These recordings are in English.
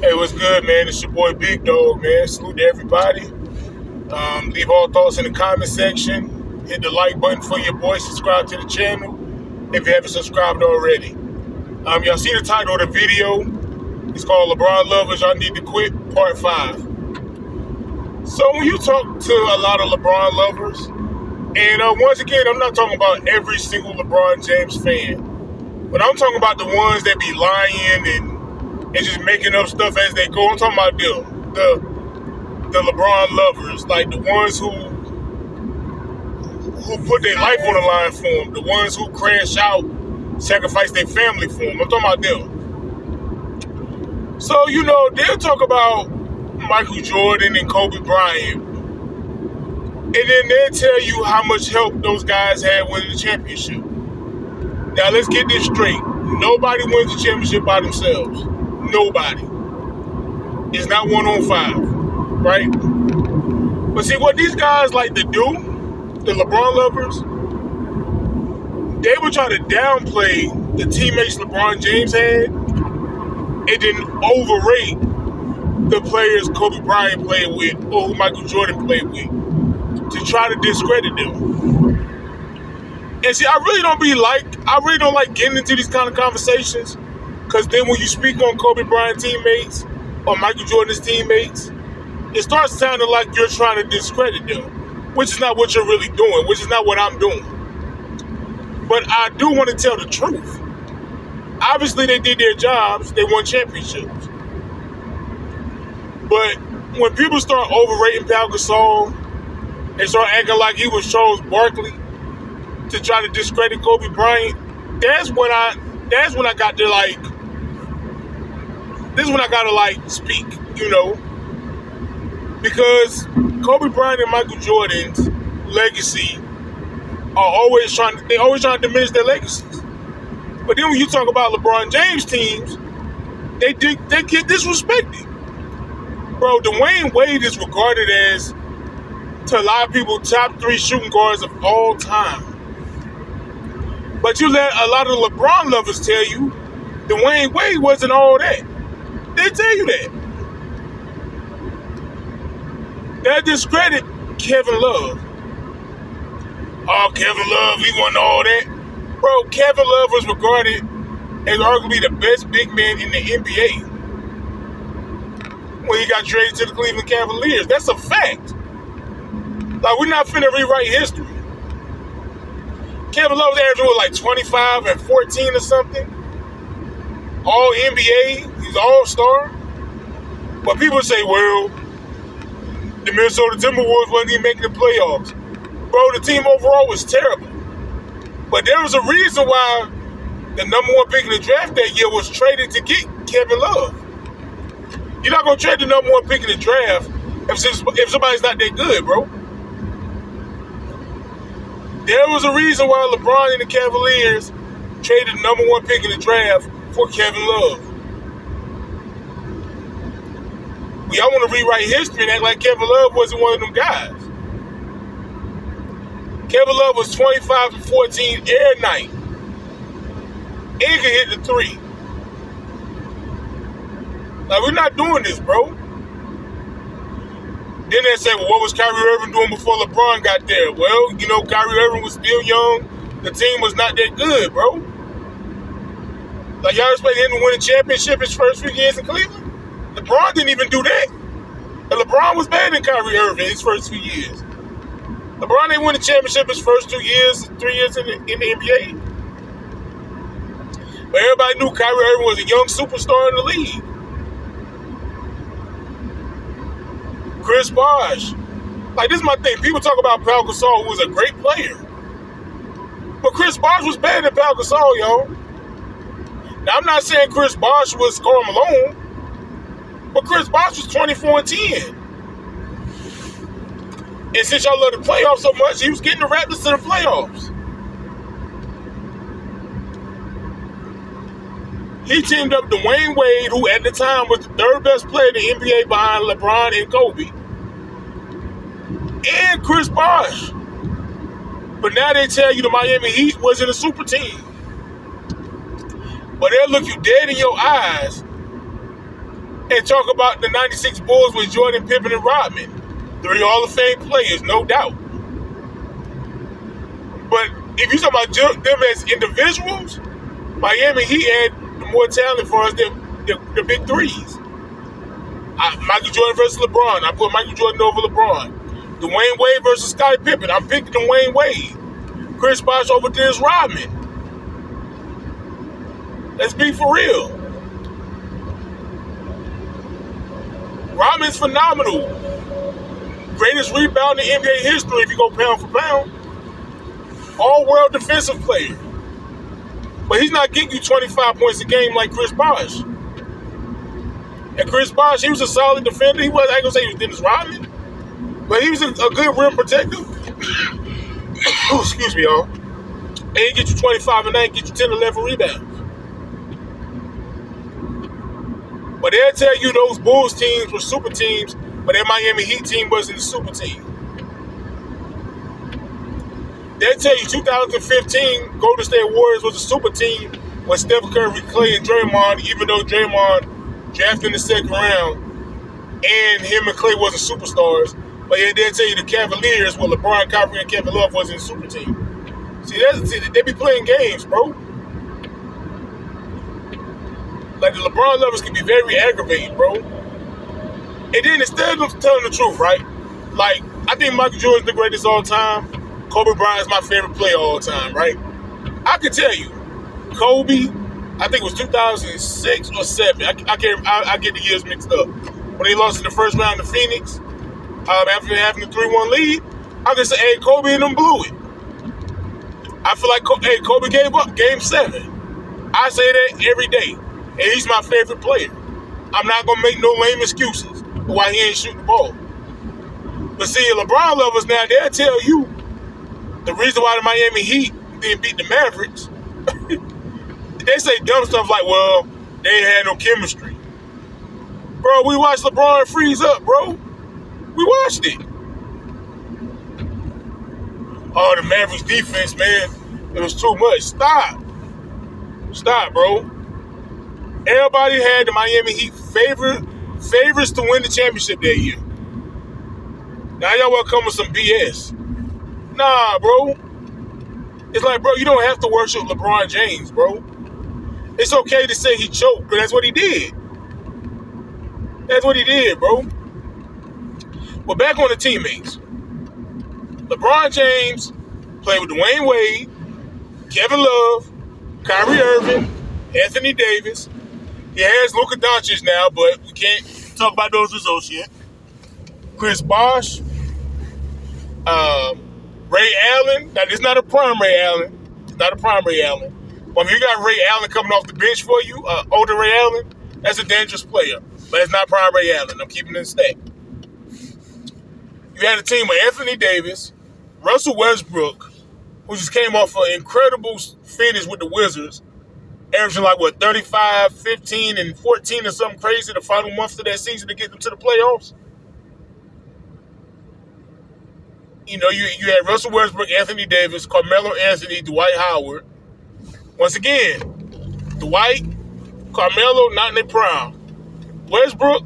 Hey, what's good, man? It's your boy Big Dog, man. Salute to everybody. Leave all thoughts in the comment section. Hit the like button for your boy. Subscribe to the channel if you haven't subscribed already. Y'all see the title of the video? It's called LeBron Lovers, Y'all Need to Quit, Part 5. So when you talk to a lot of LeBron lovers, and once again, I'm not talking about every single LeBron James fan, but I'm talking about the ones that be lying and just making up stuff as they go. I'm talking about the LeBron lovers, like the ones who put their life on the line for him, the ones who crash out, sacrifice their family for him. I'm talking about them. So, they'll talk about Michael Jordan and Kobe Bryant, and then they'll tell you how much help those guys had winning the championship. Now, let's get this straight. Nobody wins the championship by themselves. Nobody. It's not 1 on 5, right? But see, what these guys like to do, the LeBron lovers, they would try to downplay the teammates LeBron James had and then overrate the players Kobe Bryant played with or who Michael Jordan played with to try to discredit them. And see, I really don't like getting into these kind of conversations, because then when you speak on Kobe Bryant teammates or Michael Jordan's teammates, it starts sounding like you're trying to discredit them, which is not what you're really doing, which is not what I'm doing. But I do want to tell the truth. Obviously, they did their jobs. They won championships. But when people start overrating Pau Gasol and start acting like he was Charles Barkley to try to discredit Kobe Bryant, that's when I got to speak, because Kobe Bryant and Michael Jordan's legacy are always trying to diminish their legacies. But then when you talk about LeBron James teams, they get disrespected. Bro, Dwayne Wade is regarded as, to a lot of people, top 3 shooting guards of all time. But you let a lot of LeBron lovers tell you Dwayne Wade wasn't all that. They tell you that. They discredit Kevin Love. Oh, Kevin Love, he wasn't all that. Bro, Kevin Love was regarded as arguably the best big man in the NBA when he got traded to the Cleveland Cavaliers. That's a fact. Like, we're not finna rewrite history. Kevin Love was averaging like 25 and 14 or something. All NBA, he's all-star. But people say, well, the Minnesota Timberwolves wasn't even making the playoffs. Bro, the team overall was terrible. But there was a reason why the number 1 pick in the draft that year was traded to get Kevin Love. You're not going to trade the number 1 pick in the draft if somebody's not that good, bro. There was a reason why LeBron and the Cavaliers traded the number 1 pick in the draft for Kevin Love. Y'all want to rewrite history and act like Kevin Love wasn't one of them guys. Kevin Love was 25 and 14 air night. And could hit the 3. Like, we're not doing this, bro. Then they say, well, what was Kyrie Irving doing before LeBron got there? Well, Kyrie Irving was still young. The team was not that good, bro. Like, y'all expect him to win a championship his first few years in Cleveland? LeBron didn't even do that. And LeBron was better than Kyrie Irving his first few years. LeBron didn't win a championship his first 3 years in the NBA. But everybody knew Kyrie Irving was a young superstar in the league. Chris Bosh. Like, this is my thing. People talk about Pau Gasol, who was a great player. But Chris Bosh was better than Pau Gasol, y'all. Now, I'm not saying Chris Bosh was Karl Malone, but Chris Bosh was 24 and 10. And since y'all love the playoffs so much, he was getting the Raptors to the playoffs. He teamed up Dwayne Wade, who at the time was the 3rd best player in the NBA behind LeBron and Kobe, and Chris Bosh. But now they tell you the Miami Heat wasn't a super team. But they'll look you dead in your eyes and talk about the 96 Bulls with Jordan, Pippen, and Rodman. 3 Hall of Fame players, no doubt. But if you talk about them as individuals, Miami Heat had more talent for us than the big threes. Michael Jordan versus LeBron. I put Michael Jordan over LeBron. Dwayne Wade versus Scottie Pippen. I'm picking Dwayne Wade. Chris Bosh over Dennis Rodman. Let's be for real. Rodman's phenomenal. Greatest rebound in NBA history if you go pound for pound. All-world defensive player. But he's not getting you 25 points a game like Chris Bosh. And Chris Bosh, he was a solid defender. I ain't gonna say he was Dennis Rodman, but he was a good rim protector. Excuse me, y'all. And he get you 25 a night, get you 10 or 11 rebounds. But they'll tell you those Bulls teams were super teams, but that Miami Heat team wasn't a super team. They'll tell you 2015 Golden State Warriors was a super team when Steph Curry, Clay, and Draymond, even though Draymond drafted in the second round and him and Clay wasn't superstars, but they'll tell you the Cavaliers, well, LeBron, Kyrie, and Kevin Love wasn't a super team. See, they be playing games, bro. Like the LeBron Lovers can be very aggravating, bro. And then instead of telling the truth, right? Like, I think Michael Jordan's the greatest all time. Kobe Bryant's my favorite player all time, right? I can tell you, Kobe, I think it was 2006 or 7. I get the years mixed up. When they lost in the first round to Phoenix, after having a 3-1 lead, I can say, hey, Kobe and them blew it. I feel like, Kobe gave up Game 7. I say that every day. And he's my favorite player. I'm not going to make no lame excuses for why he ain't shooting the ball. But see, LeBron Lovers now, they'll tell you the reason why the Miami Heat didn't beat the Mavericks. They say dumb stuff like, well, they ain't had no chemistry. Bro, we watched LeBron freeze up, bro. We watched it. Oh, the Mavericks defense, man. It was too much. Stop, bro. Everybody had the Miami Heat favorites to win the championship that year. Now y'all want to come with some BS. Nah, bro. It's like, bro, you don't have to worship LeBron James, bro. It's okay to say he choked, because that's what he did. That's what he did, bro. But back on the teammates. LeBron James played with Dwayne Wade, Kevin Love, Kyrie Irving, Anthony Davis. He has Luka Doncic now, but we can't talk about those results yet. Chris Bosh, Ray Allen. Now, this is not a prime Ray Allen. It's not a prime Ray Allen. But if you got Ray Allen coming off the bench for you, older Ray Allen, that's a dangerous player. But it's not prime Ray Allen. I'm keeping it in stack. You had a team with Anthony Davis, Russell Westbrook, who just came off an incredible finish with the Wizards, averaging 35, 15, and 14 or something crazy the final months of that season to get them to the playoffs. You know, you had Russell Westbrook, Anthony Davis, Carmelo Anthony, Dwight Howard. Once again, Dwight, Carmelo, not in their prime. Westbrook,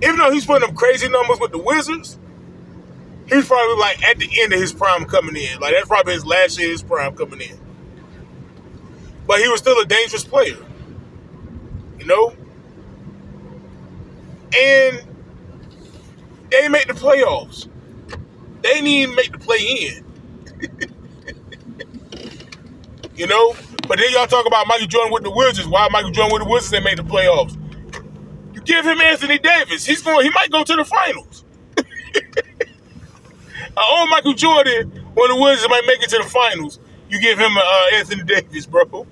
even though he's putting up crazy numbers with the Wizards, he's probably at the end of his prime coming in. That's probably his last year of his prime coming in. But he was still a dangerous player. You know? And they didn't make the playoffs. They didn't even make the play-in. You know? But then y'all talk about Michael Jordan with the Wizards. Why Michael Jordan with the Wizards didn't make the playoffs? You give him Anthony Davis. He might go to the finals. Old Michael Jordan, when the Wizards might make it to the finals, you give him Anthony Davis, bro.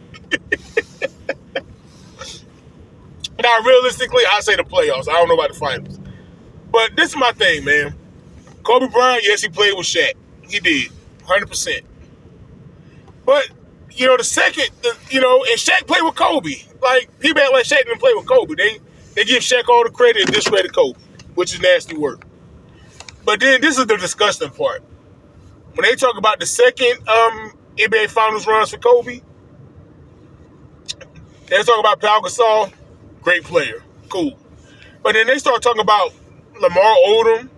Now, realistically, I say the playoffs. I don't know about the finals. But this is my thing, man. Kobe Bryant, yes, he played with Shaq. He did, 100%. But, the second, and Shaq played with Kobe. People act like Shaq didn't play with Kobe. They give Shaq all the credit and discredit Kobe, which is nasty work. But then this is the disgusting part. When they talk about the second NBA Finals runs for Kobe, They talk about Pau Gasol, great player, cool. But then they start talking about Lamar Odom.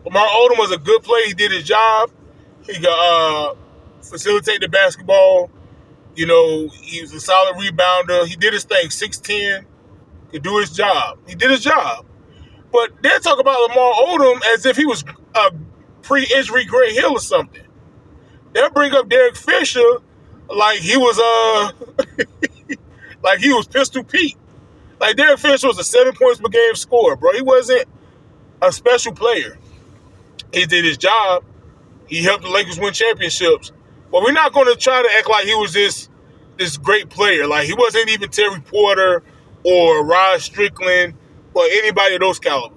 Lamar Odom was a good player. He did his job. He could facilitate the basketball. You know, he was a solid rebounder. He did his thing, 6'10", could do his job. He did his job. But they talk about Lamar Odom as if he was a pre-injury Grant Hill or something. They'll bring up Derek Fisher like he was like he was Pistol Pete. Like Derek Fisher was a 7 points per game scorer, bro. He wasn't a special player. He did his job. He helped the Lakers win championships. But we're not going to try to act like he was this great player. Like he wasn't even Terry Porter or Rod Strickland or anybody of those caliber.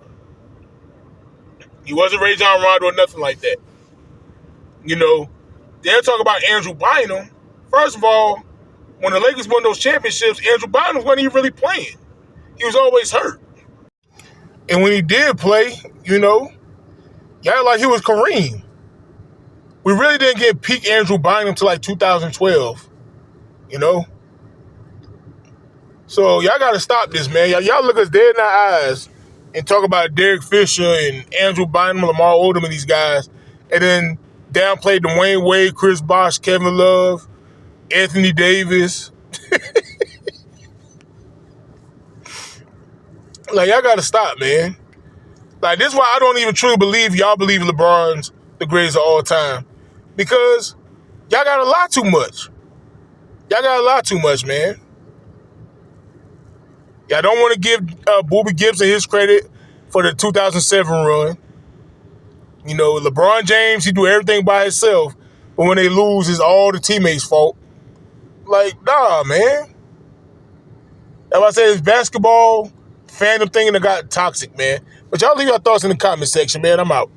He wasn't Ray John Rondo or nothing like that. You know, they'll talk about Andrew Bynum. First of all, when the Lakers won those championships, Andrew Bynum wasn't even really playing. He was always hurt. And when he did play, you know, y'all like he was Kareem. We really didn't get peak Andrew Bynum until like 2012, you know? So y'all got to stop this, man. Y'all look us dead in the eyes and talk about Derek Fisher and Andrew Bynum, Lamar Odom, and these guys, and then downplay Dwayne Wade, Chris Bosh, Kevin Love, Anthony Davis. Like, y'all got to stop, man. Like, this is why I don't even truly believe y'all believe LeBron's the greatest of all time. Because y'all got a lot too much. Y'all got a lot too much, man. Y'all don't want to give Boobie Gibson his credit for the 2007 run. You know, LeBron James, he do everything by himself. But when they lose, it's all the teammates' fault. Like, nah, man. That's why I say it's basketball, fandom thing, and it got toxic, man. But y'all leave your thoughts in the comment section, man. I'm out.